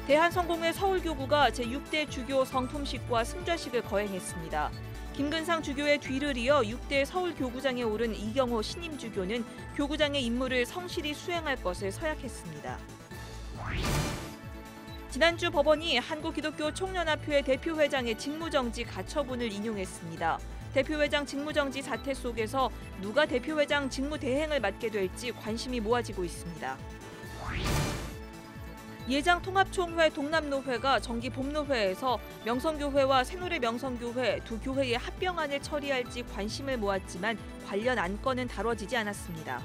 대한성공회 서울교구가 제6대 주교 성품식과 승좌식을 거행했습니다. 김근상 주교의 뒤를 이어 6대 서울교구장에 오른 이경호 신임주교는 교구장의 임무를 성실히 수행할 것을 서약했습니다. 지난주 법원이 한국기독교 총연합회 대표회장의 직무정지 가처분을 인용했습니다. 대표회장 직무정지 사태 속에서 누가 대표회장 직무대행을 맡게 될지 관심이 모아지고 있습니다. 예장통합총회 동남노회가 정기 봄노회에서 명성교회와 새노래 명성교회 두 교회의 합병안을 처리할지 관심을 모았지만 관련 안건은 다뤄지지 않았습니다.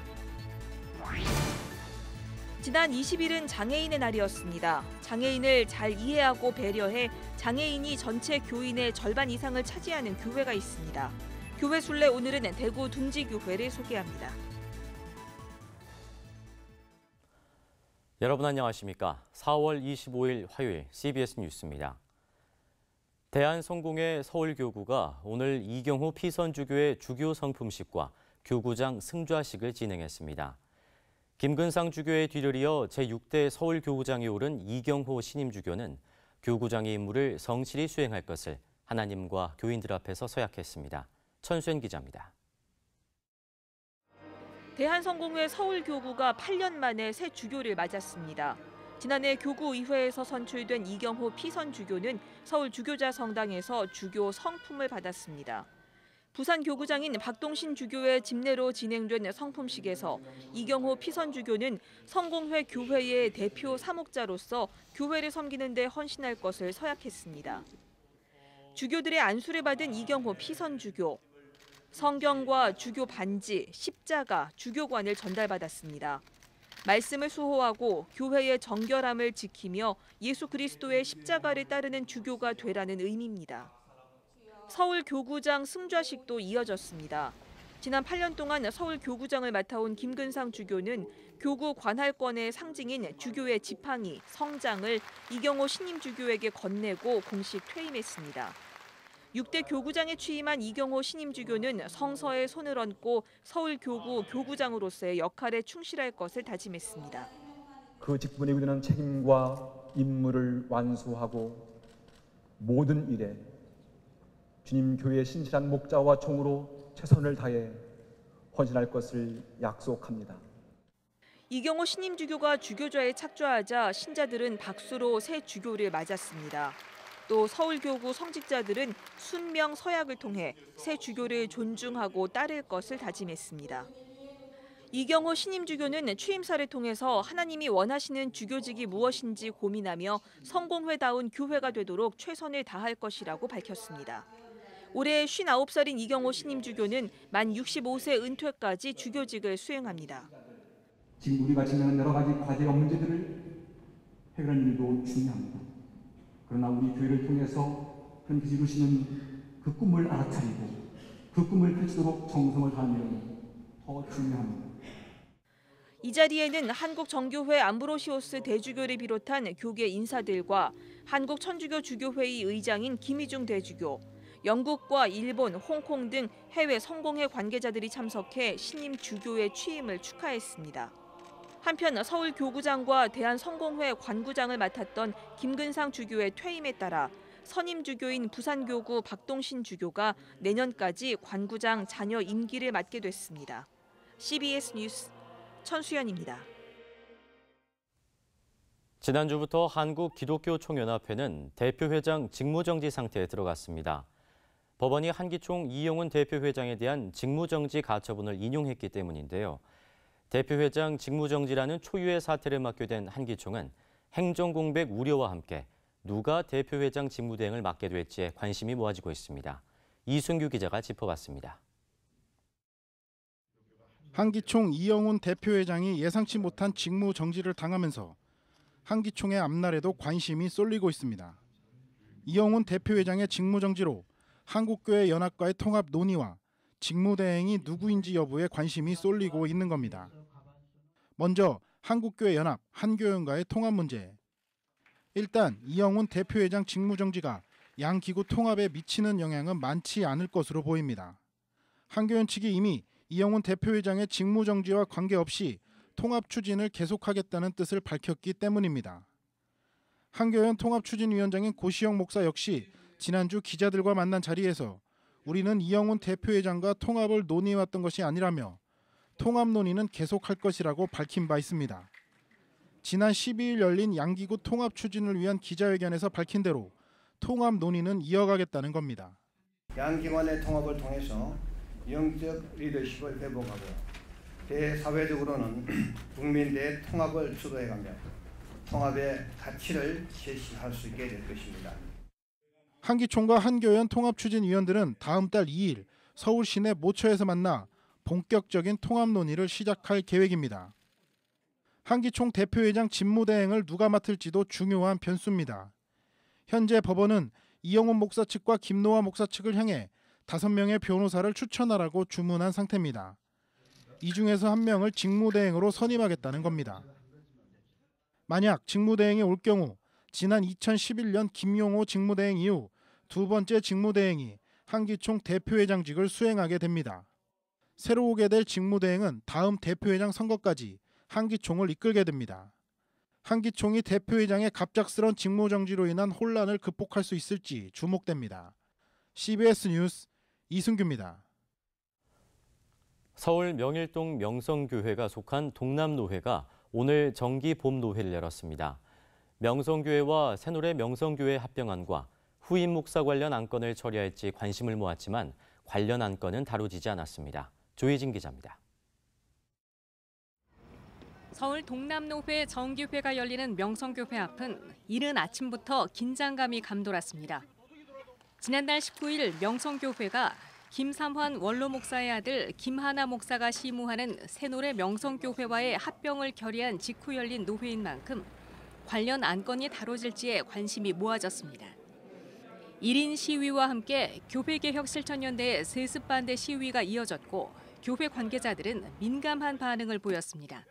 지난 20일은 장애인의 날이었습니다. 장애인을 잘 이해하고 배려해 장애인이 전체 교인의 절반 이상을 차지하는 교회가 있습니다. 교회 순례 오늘은 대구 둥지교회를 소개합니다. 여러분 안녕하십니까? 4월 25일 화요일 CBS 뉴스입니다. 대한성공회 서울교구가 오늘 이경호 피선주교의 주교 성품식과 교구장 승좌식을 진행했습니다. 김근상 주교의 뒤를 이어 제6대 서울교구장에 오른 이경호 신임주교는 교구장의 임무를 성실히 수행할 것을 하나님과 교인들 앞에서 서약했습니다. 천수연 기자입니다. 대한성공회 서울교구가 8년 만에 새 주교를 맞았습니다. 지난해 교구의회에서 선출된 이경호 피선주교는 서울주교자 성당에서 주교 성품을 받았습니다. 부산 교구장인 박동신 주교의 집례로 진행된 성품식에서 이경호 피선주교는 성공회 교회의 대표 사목자로서 교회를 섬기는 데 헌신할 것을 서약했습니다. 주교들의 안수를 받은 이경호 피선주교. 성경과 주교 반지, 십자가, 주교관을 전달받았습니다. 말씀을 수호하고 교회의 정결함을 지키며 예수 그리스도의 십자가를 따르는 주교가 되라는 의미입니다. 서울 교구장 승좌식도 이어졌습니다. 지난 8년 동안 서울 교구장을 맡아온 김근상 주교는 교구 관할권의 상징인 주교의 지팡이, 성장을 이경호 신임주교에게 건네고 공식 퇴임했습니다. 6대 교구장에 취임한 이경호 신임주교는 성서에 손을 얹고 서울교구 교구장으로서의 역할에 충실할 것을 다짐했습니다. 그 직분에 위대한 책임과 임무를 완수하고 모든 일에 주님 교회의 신실한 목자와 종으로 최선을 다해 헌신할 것을 약속합니다. 이경호 신임주교가 주교좌에 착좌하자 신자들은 박수로 새 주교를 맞았습니다. 또 서울교구 성직자들은 순명 서약을 통해 새 주교를 존중하고 따를 것을 다짐했습니다. 이경호 신임주교는 취임사를 통해서 하나님이 원하시는 주교직이 무엇인지 고민하며 성공회다운 교회가 되도록 최선을 다할 것이라고 밝혔습니다. 올해 59살인 이경호 신임주교는 만 65세 은퇴까지 주교직을 수행합니다. 지금 우리가 지내는 여러 가지 과제와 문제들을 해결하는 일도 중요합니다. 그러나 우리 교회를 통해서 하나님께서 이루시는 그 꿈을 알아차리고 그 꿈을 펼치도록 정성을 다하는 더 중요합니다. 이 자리에는 한국정교회 암브로시오스 대주교를 비롯한 교계 인사들과 한국천주교 주교회의 의장인 김희중 대주교, 영국과 일본, 홍콩 등 해외 성공회 관계자들이 참석해 신임 주교의 취임을 축하했습니다. 한편 서울 교구장과 대한성공회 관구장을 맡았던 김근상 주교의 퇴임에 따라 선임 주교인 부산교구 박동신 주교가 내년까지 관구장 잔여 임기를 맡게 됐습니다. CBS 뉴스 천수연입니다. 지난주부터 한국기독교총연합회는 대표회장 직무정지 상태에 들어갔습니다. 법원이 한기총 이영훈 대표회장에 대한 직무정지 가처분을 인용했기 때문인데요. 대표회장 직무정지라는 초유의 사태를 맡게 된 한기총은 행정공백 우려와 함께 누가 대표회장 직무대행을 맡게 될지에 관심이 모아지고 있습니다. 이순규 기자가 짚어봤습니다. 한기총 이영훈 대표회장이 예상치 못한 직무정지를 당하면서 한기총의 앞날에도 관심이 쏠리고 있습니다. 이영훈 대표회장의 직무정지로 한국교회 연합과의 통합 논의와 직무대행이 누구인지 여부에 관심이 쏠리고 있는 겁니다. 먼저 한국교회 연합 한교연과의 통합 문제. 일단 이영훈 대표회장 직무정지가 양 기구 통합에 미치는 영향은 많지 않을 것으로 보입니다. 한교연 측이 이미 이영훈 대표회장의 직무정지와 관계없이 통합 추진을 계속하겠다는 뜻을 밝혔기 때문입니다. 한교연 통합추진위원장인 고시영 목사 역시 지난주 기자들과 만난 자리에서 우리는 이영훈 대표회장과 통합을 논의해왔던 것이 아니라며 통합 논의는 계속할 것이라고 밝힌 바 있습니다. 지난 12일 열린 양기구 통합 추진을 위한 기자회견에서 밝힌 대로 통합 논의는 이어가겠다는 겁니다. 양기관의 통합을 통해서 영적 리더십을 회복하고 대사회적으로는 국민 대 통합을 주도해가며 통합의 가치를 제시할 수 있게 될 것입니다. 한기총과 한교연 통합추진위원들은 다음 달 2일 서울 시내 모처에서 만나 본격적인 통합 논의를 시작할 계획입니다. 한기총 대표회장 직무대행을 누가 맡을지도 중요한 변수입니다. 현재 법원은 이영훈 목사 측과 김노하 목사 측을 향해 5명의 변호사를 추천하라고 주문한 상태입니다. 이 중에서 1명을 직무대행으로 선임하겠다는 겁니다. 만약 직무대행이 올 경우 지난 2011년 김용호 직무대행 이후 두 번째 직무대행이 한기총 대표회장직을 수행하게 됩니다. 새로 오게 될 직무대행은 다음 대표회장 선거까지 한기총을 이끌게 됩니다. 한기총이 대표회장의 갑작스런 직무정지로 인한 혼란을 극복할 수 있을지 주목됩니다. CBS 뉴스 이승규입니다. 서울 명일동 명성교회가 속한 동남노회가 오늘 정기 봄노회를 열었습니다. 명성교회와 새노래 명성교회 합병안과 후임 목사 관련 안건을 처리할지 관심을 모았지만 관련 안건은 다뤄지지 않았습니다. 조혜진 기자입니다. 서울 동남노회 정기회가 열리는 명성교회 앞은 이른 아침부터 긴장감이 감돌았습니다. 지난달 19일 명성교회가 김삼환 원로 목사의 아들 김하나 목사가 시무하는 새노래 명성교회와의 합병을 결의한 직후 열린 노회인 만큼 관련 안건이 다뤄질지에 관심이 모아졌습니다. 1인 시위와 함께 교회개혁실천연대의 세습 반대 시위가 이어졌고 교회 관계자들은 민감한 반응을 보였습니다.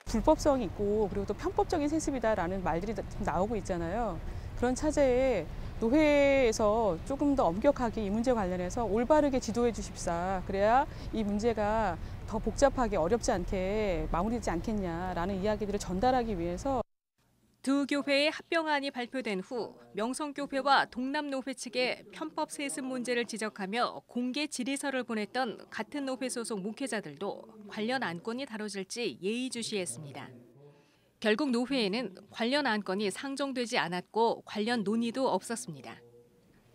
불법성이 있고 그리고 또 편법적인 세습이다라는 말들이 나오고 있잖아요. 그런 차제에 노회에서 조금 더 엄격하게 이 문제 관련해서 올바르게 지도해 주십사. 그래야 이 문제가 더 복잡하게 어렵지 않게 마무리되지 않겠냐라는 이야기들을 전달하기 위해서 두 교회의 합병안이 발표된 후 명성교회와 동남노회 측에 편법 세습 문제를 지적하며 공개 질의서를 보냈던 같은 노회 소속 목회자들도 관련 안건이 다뤄질지 예의주시했습니다. 결국 노회에는 관련 안건이 상정되지 않았고 관련 논의도 없었습니다.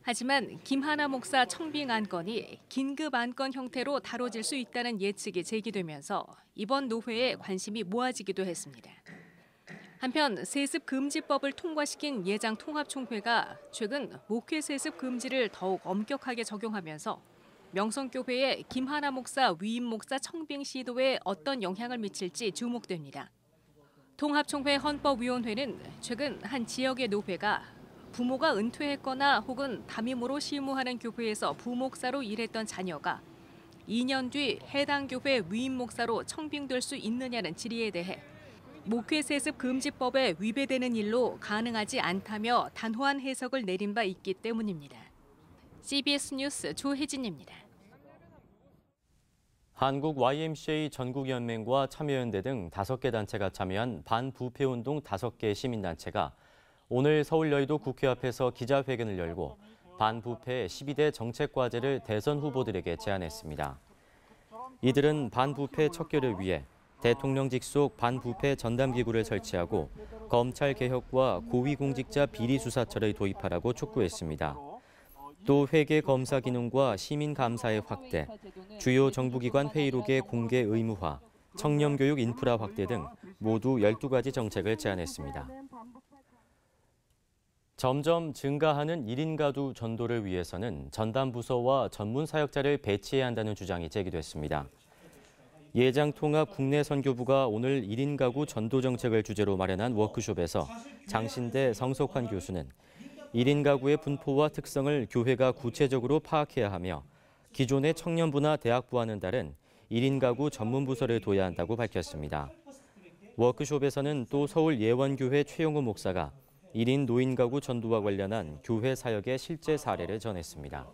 하지만 김하나 목사 청빙 안건이 긴급 안건 형태로 다뤄질 수 있다는 예측이 제기되면서 이번 노회에 관심이 모아지기도 했습니다. 한편 세습 금지법을 통과시킨 예장 통합총회가 최근 목회 세습 금지를 더욱 엄격하게 적용하면서 명성교회의 김하나 목사 위임 목사 청빙 시도에 어떤 영향을 미칠지 주목됩니다. 통합총회 헌법위원회는 최근 한 지역의 노회가 부모가 은퇴했거나 혹은 담임으로 시무하는 교회에서 부목사로 일했던 자녀가 2년 뒤 해당 교회 위임 목사로 청빙될 수 있느냐는 질의에 대해 목회 세습 금지법에 위배되는 일로 가능하지 않다며 단호한 해석을 내린 바 있기 때문입니다. CBS 뉴스 조혜진입니다. 한국 YMCA 전국연맹과 참여연대 등 5개 단체가 참여한 반부패운동 5개 시민단체가 오늘 서울 여의도 국회 앞에서 기자회견을 열고 반부패 12대 정책과제를 대선 후보들에게 제안했습니다. 이들은 반부패 척결을 위해 대통령 직속 반부패 전담기구를 설치하고 검찰 개혁과 고위공직자 비리수사처를 도입하라고 촉구했습니다. 또 회계 검사 기능과 시민 감사의 확대, 주요 정부기관 회의록의 공개 의무화, 청렴교육 인프라 확대 등 모두 12가지 정책을 제안했습니다. 점점 증가하는 1인 가구 전도를 위해서는 전담부서와 전문 사역자를 배치해야 한다는 주장이 제기됐습니다. 예장통합 국내선교부가 오늘 1인 가구 전도 정책을 주제로 마련한 워크숍에서 장신대 성석환 교수는 1인 가구의 분포와 특성을 교회가 구체적으로 파악해야 하며 기존의 청년부나 대학부와는 다른 1인 가구 전문부서를 둬야 한다고 밝혔습니다. 워크숍에서는 또 서울 예원교회 최용우 목사가 1인 노인 가구 전도와 관련한 교회 사역의 실제 사례를 전했습니다.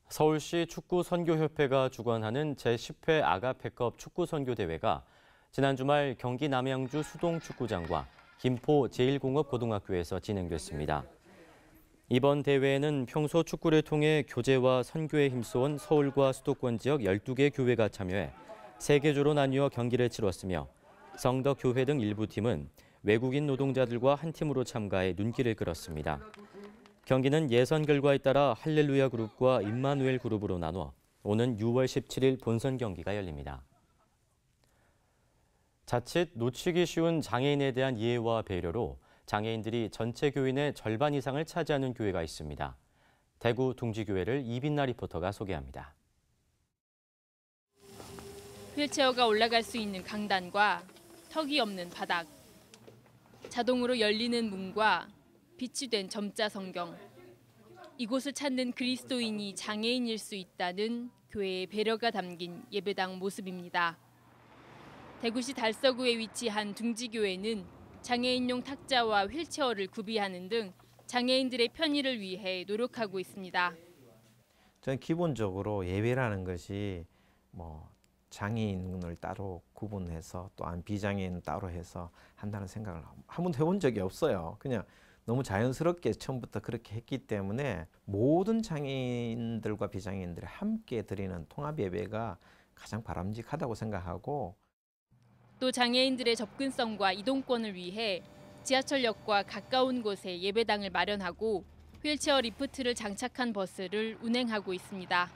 서울시 축구선교협회가 주관하는 제10회 아가페컵 축구선교대회가 지난 주말 경기 남양주 수동축구장과 김포 제1공업고등학교에서 진행됐습니다. 이번 대회에는 평소 축구를 통해 교제와 선교에 힘써온 서울과 수도권 지역 12개 교회가 참여해 3개조로 나뉘어 경기를 치렀으며 성덕교회 등 일부 팀은 외국인 노동자들과 한 팀으로 참가해 눈길을 끌었습니다. 경기는 예선 결과에 따라 할렐루야 그룹과 임마누엘 그룹으로 나눠 오는 6월 17일 본선 경기가 열립니다. 자칫 놓치기 쉬운 장애인에 대한 이해와 배려로 장애인들이 전체 교인의 절반 이상을 차지하는 교회가 있습니다. 대구 둥지교회를 이빈나 리포터가 소개합니다. 휠체어가 올라갈 수 있는 강단과 턱이 없는 바닥, 자동으로 열리는 문과 빛이 된 점자 성경. 이곳을 찾는 그리스도인이 장애인일 수 있다는 교회의 배려가 담긴 예배당 모습입니다. 대구시 달서구에 위치한 둥지교회는 장애인용 탁자와 휠체어를 구비하는 등 장애인들의 편의를 위해 노력하고 있습니다. 저는 기본적으로 예배라는 것이 장애인을 따로 구분해서 또한 비장애인 따로 해서 한다는 생각을 한 번도 해본 적이 없어요. 그냥 너무 자연스럽게 처음부터 그렇게 했기 때문에 모든 장애인들과 비장애인들이 함께 드리는 통합 예배가 가장 바람직하다고 생각하고, 또 장애인들의 접근성과 이동권을 위해 지하철역과 가까운 곳에 예배당을 마련하고 휠체어 리프트를 장착한 버스를 운행하고 있습니다.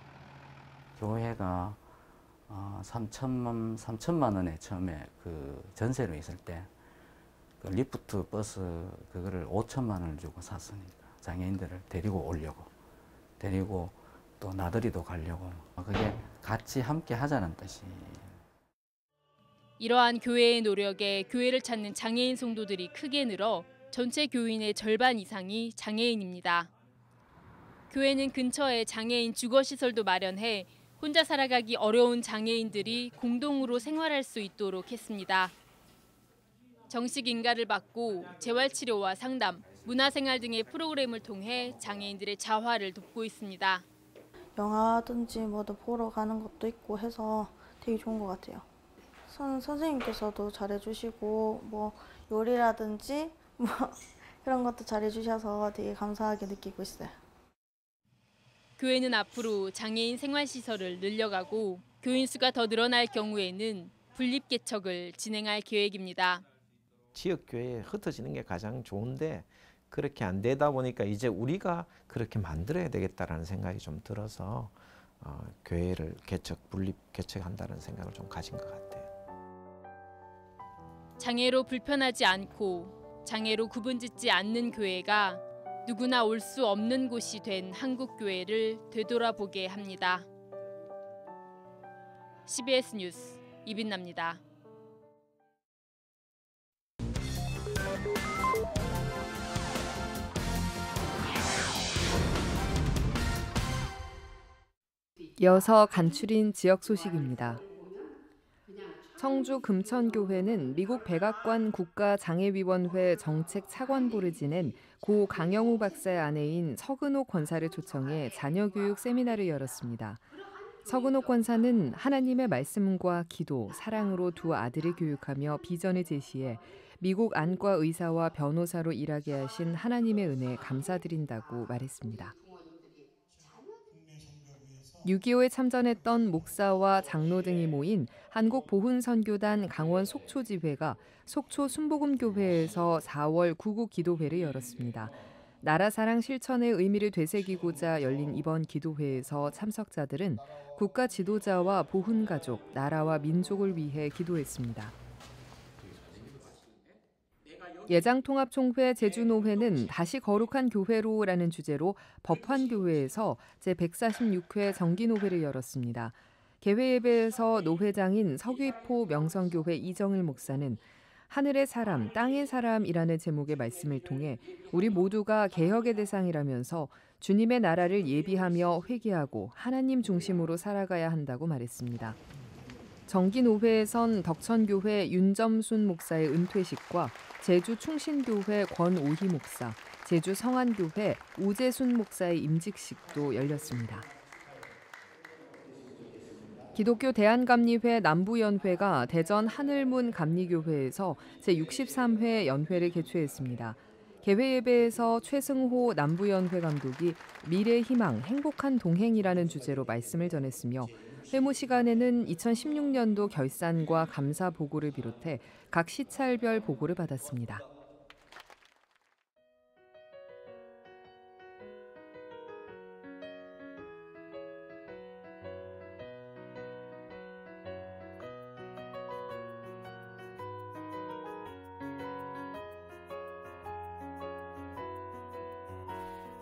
교회가 3천만 원에 처음에 그 전세로 있을 때 그 리프트 버스 그거를 5천만 원을 주고 샀으니까 장애인들을 데리고 오려고, 데리고 또 나들이도 가려고, 그게 같이 함께 하자는 뜻이. 이러한 교회의 노력에 교회를 찾는 장애인 성도들이 크게 늘어 전체 교인의 절반 이상이 장애인입니다. 교회는 근처에 장애인 주거시설도 마련해 혼자 살아가기 어려운 장애인들이 공동으로 생활할 수 있도록 했습니다. 정식 인가를 받고 재활치료와 상담, 문화생활 등의 프로그램을 통해 장애인들의 자활을 돕고 있습니다. 영화든지 뭐도 보러 가는 것도 있고 해서 되게 좋은 것 같아요. 선생님께서도 잘해주시고 뭐 요리라든지 뭐 그런 것도 잘해주셔서 되게 감사하게 느끼고 있어요. 교회는 앞으로 장애인 생활시설을 늘려가고 교인 수가 더 늘어날 경우에는 분립개척을 진행할 계획입니다. 지역교회에 흩어지는 게 가장 좋은데 그렇게 안 되다 보니까 이제 우리가 그렇게 만들어야 되겠다라는 생각이 좀 들어서 교회를 분립 개척한다는 생각을 좀 가진 것 같아요. 장애로 불편하지 않고 장애로 구분짓지 않는 교회가 누구나 올 수 없는 곳이 된 한국 교회를 되돌아보게 합니다. CBS 뉴스 이빈나입니다. 이어서 간추린 지역 소식입니다. 청주 금천교회는 미국 백악관 국가장애위원회 정책차관보를 지낸 고 강영우 박사의 아내인 서근옥 권사를 초청해 자녀교육 세미나를 열었습니다. 서근옥 권사는 하나님의 말씀과 기도, 사랑으로 두 아들을 교육하며 비전을 제시해 미국 안과 의사와 변호사로 일하게 하신 하나님의 은혜에 감사드린다고 말했습니다. 6.25에 참전했던 목사와 장로 등이 모인 한국보훈선교단 강원 속초지회가 속초 순복음교회에서 4월 구국 기도회를 열었습니다. 나라사랑 실천의 의미를 되새기고자 열린 이번 기도회에서 참석자들은 국가 지도자와 보훈가족, 나라와 민족을 위해 기도했습니다. 예장통합총회 제주노회는 다시 거룩한 교회로라는 주제로 법환교회에서 제146회 정기노회를 열었습니다. 개회 예배에서 노회장인 서귀포 명성교회 이정일 목사는 하늘의 사람, 땅의 사람이라는 제목의 말씀을 통해 우리 모두가 개혁의 대상이라면서 주님의 나라를 예비하며 회개하고 하나님 중심으로 살아가야 한다고 말했습니다. 정기노회에선 덕천교회 윤점순 목사의 은퇴식과 제주 충신교회 권오희 목사, 제주 성안교회 우재순 목사의 임직식도 열렸습니다. 기독교 대한감리회 남부연회가 대전 하늘문 감리교회에서 제63회 연회를 개최했습니다. 개회 예배에서 최승호 남부연회 감독이 미래희망 행복한 동행이라는 주제로 말씀을 전했으며 회무 시간에는 2016년도 결산과 감사 보고를 비롯해 각 시찰별 보고를 받았습니다.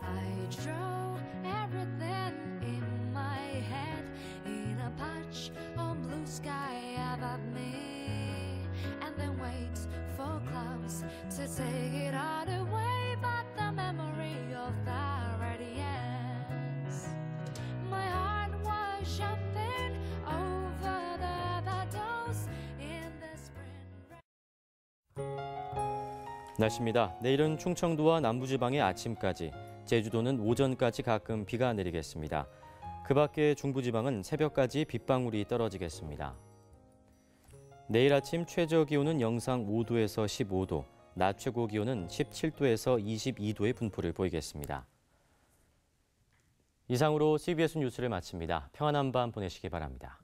I draw everything in my head in a patch of blue sky above me, and then wait for clouds to take it all away. But the memory of that radiance, my heart was jumping over the battles in the spring. 날씨입니다. 내일은 충청도와 남부지방의 아침까지, 제주도는 오전까지 가끔 비가 내리겠습니다. 그 밖에 중부지방은 새벽까지 빗방울이 떨어지겠습니다. 내일 아침 최저 기온은 영상 5도에서 15도, 낮 최고 기온은 17도에서 22도의 분포를 보이겠습니다. 이상으로 CBS 뉴스를 마칩니다. 평안한 밤 보내시기 바랍니다.